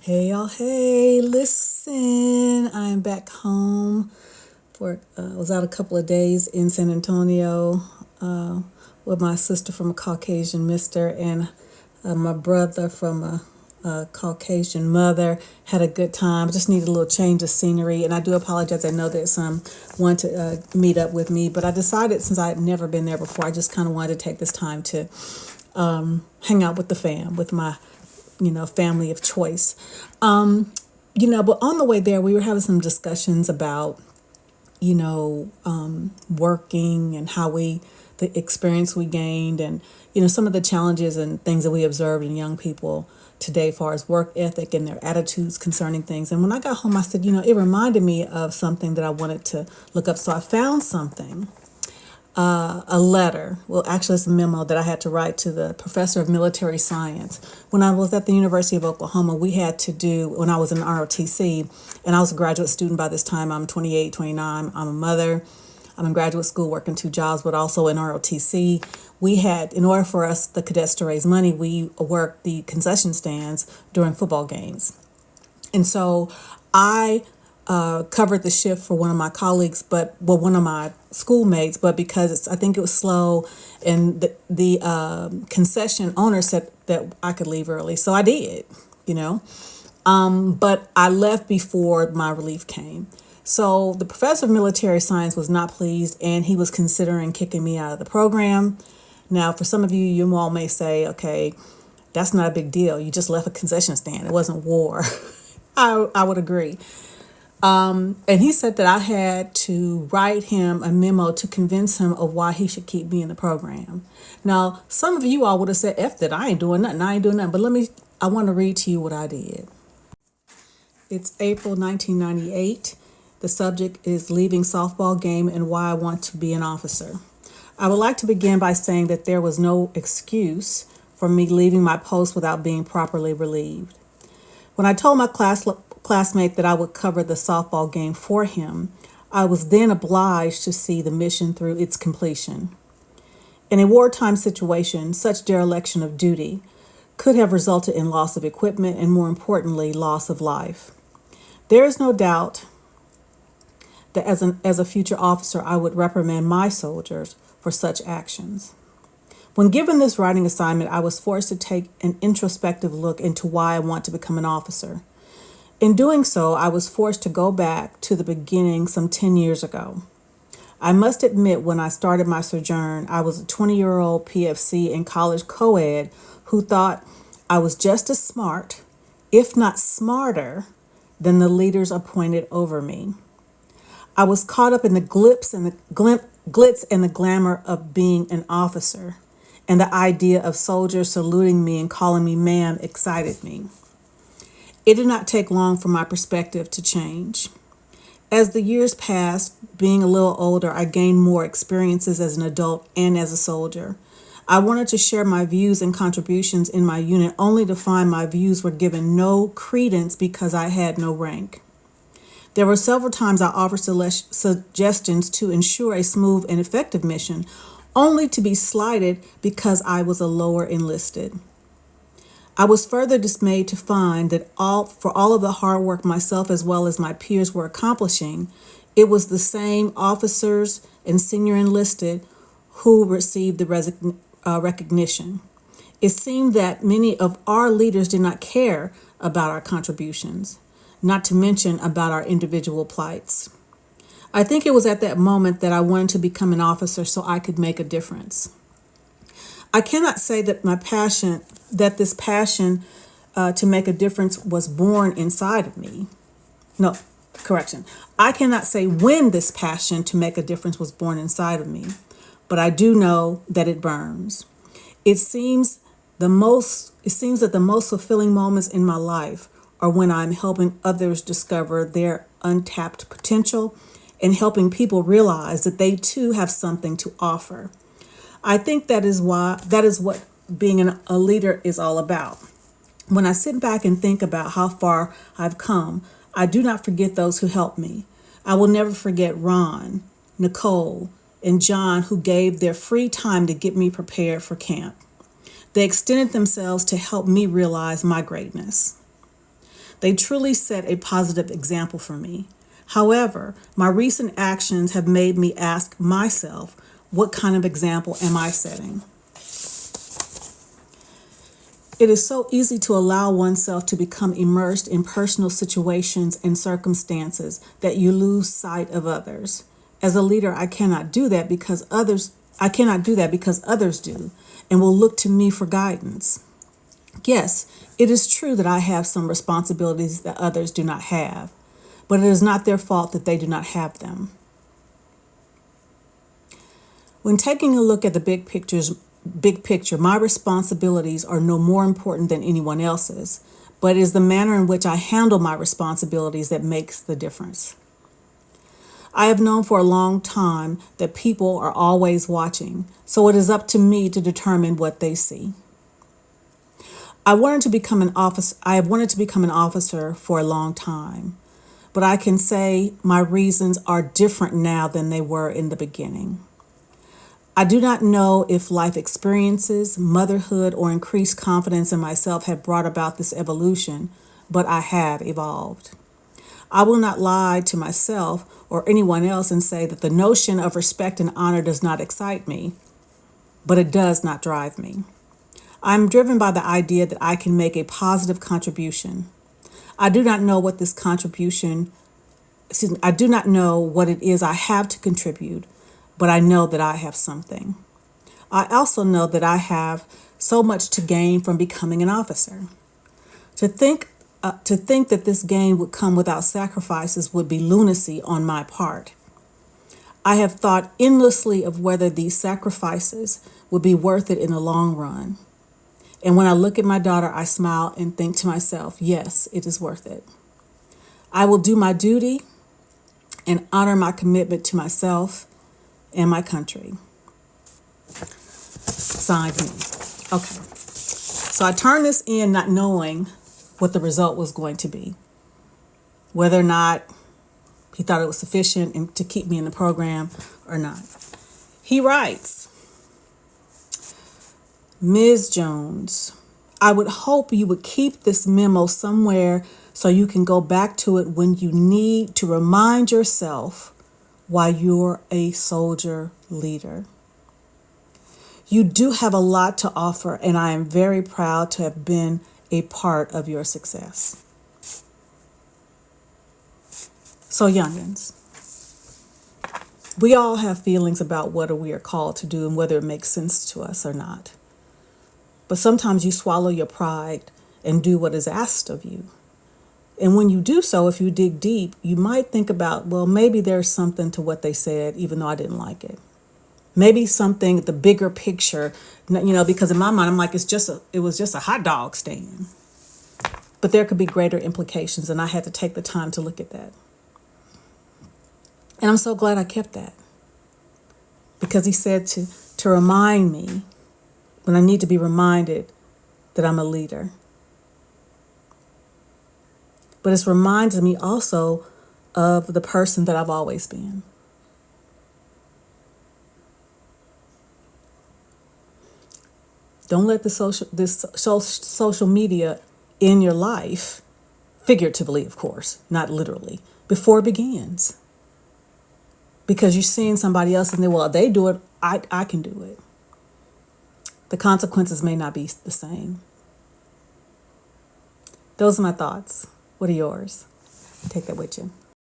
Hey y'all, hey, listen, I'm back home I was out a couple of days in San Antonio with my sister from a Caucasian mister and my brother from a Caucasian mother. Had a good time, just needed a little change of scenery. And I do apologize, I know that some want to meet up with me, but I decided since I had never been there before, I just kind of wanted to take this time to hang out with the fam, with my family of choice. But on the way there, we were having some discussions about, working and the experience we gained and, some of the challenges and things that we observed in young people today, as far as work ethic and their attitudes concerning things. And when I got home, I said, it reminded me of something that I wanted to look up. So I found something, a letter. Well, actually, it's a memo that I had to write to the professor of military science. When I was at the University of Oklahoma, we had to do, when I was in ROTC, and I was a graduate student by this time, I'm 28, 29, I'm a mother, I'm in graduate school working two jobs, but also in ROTC. We had, in order for us, the cadets, to raise money, we worked the concession stands during football games. And so I covered the shift for one of my colleagues, one of my schoolmates, but because I think it was slow, and the concession owner said that I could leave early, so I did, but I left before my relief came. So the professor of military science was not pleased, and he was considering kicking me out of the program. Now, for some of you, you all may say, okay, that's not a big deal. You just left a concession stand. It wasn't war. I would agree. And he said that I had to write him a memo to convince him of why he should keep me in the program. Now, some of you all would have said, F that, I ain't doing nothing. I ain't doing nothing. But I want to read to you what I did. It's April 1998. The subject is leaving softball game and why I want to be an officer. I would like to begin by saying that there was no excuse for me leaving my post without being properly relieved. When I told my classmate that I would cover the softball game for him, I was then obliged to see the mission through its completion. In a wartime situation, such dereliction of duty could have resulted in loss of equipment and, more importantly, loss of life. There is no doubt that as a future officer, I would reprimand my soldiers for such actions. When given this writing assignment, I was forced to take an introspective look into why I want to become an officer. In doing so, I was forced to go back to the beginning some 10 years ago. I must admit, when I started my sojourn, I was a 20-year-old PFC and college co-ed who thought I was just as smart, if not smarter, than the leaders appointed over me. I was caught up in the glitz and the glamour of being an officer, and the idea of soldiers saluting me and calling me ma'am excited me. It did not take long for my perspective to change. As the years passed, being a little older, I gained more experiences as an adult and as a soldier. I wanted to share my views and contributions in my unit, only to find my views were given no credence because I had no rank. There were several times I offered suggestions to ensure a smooth and effective mission, only to be slighted because I was a lower enlisted. I was further dismayed to find that for all of the hard work myself as well as my peers were accomplishing, it was the same officers and senior enlisted who received the recognition. It seemed that many of our leaders did not care about our contributions, not to mention about our individual plights. I think it was at that moment that I wanted to become an officer so I could make a difference. I cannot say that this passion to make a difference was born inside of me. No, correction. I cannot say when this passion to make a difference was born inside of me, but I do know that it burns. It seems that the most fulfilling moments in my life are when I'm helping others discover their untapped potential and helping people realize that they too have something to offer. I think that is what being a leader is all about. When I sit back and think about how far I've come, I do not forget those who helped me. I will never forget Ron, Nicole, and John, who gave their free time to get me prepared for camp. They extended themselves to help me realize my greatness. They truly set a positive example for me. However, my recent actions have made me ask myself, what kind of example am I setting? It is so easy to allow oneself to become immersed in personal situations and circumstances that you lose sight of others. As a leader, I cannot do that because others do and will look to me for guidance. Yes, it is true that I have some responsibilities that others do not have, but it is not their fault that they do not have them. When taking a look at the big picture, my responsibilities are no more important than anyone else's, but it is the manner in which I handle my responsibilities that makes the difference. I have known for a long time that people are always watching, so it is up to me to determine what they see. I have wanted to become an officer for a long time, but I can say my reasons are different now than they were in the beginning. I do not know if life experiences, motherhood, or increased confidence in myself have brought about this evolution, but I have evolved. I will not lie to myself or anyone else and say that the notion of respect and honor does not excite me, but it does not drive me. I'm driven by the idea that I can make a positive contribution. I do not know what it is I have to contribute, but I know that I have something. I also know that I have so much to gain from becoming an officer. To think that this gain would come without sacrifices would be lunacy on my part. I have thought endlessly of whether these sacrifices would be worth it in the long run. And when I look at my daughter, I smile and think to myself, yes, it is worth it. I will do my duty and honor my commitment to myself and my country. Signed me. Okay. So I turned this in not knowing what the result was going to be, whether or not he thought it was sufficient to keep me in the program or not. He writes, Ms. Jones, I would hope you would keep this memo somewhere so you can go back to it when you need to remind yourself why you're a soldier leader. You do have a lot to offer, and I am very proud to have been a part of your success. So, youngins, we all have feelings about what we are called to do and whether it makes sense to us or not. But sometimes you swallow your pride and do what is asked of you. And when you do so, if you dig deep, you might think about, well, maybe there's something to what they said, even though I didn't like it. Maybe something, the bigger picture, because in my mind, I'm like, it was just a hot dog stand. But there could be greater implications, and I had to take the time to look at that. And I'm so glad I kept that. Because he said to remind me when I need to be reminded that I'm a leader. But it's reminded me also of the person that I've always been. Don't let this social media in your life, figuratively, of course, not literally, before it begins. Because you're seeing somebody else and they do it, I can do it. The consequences may not be the same. Those are my thoughts. What are yours? Take that with you.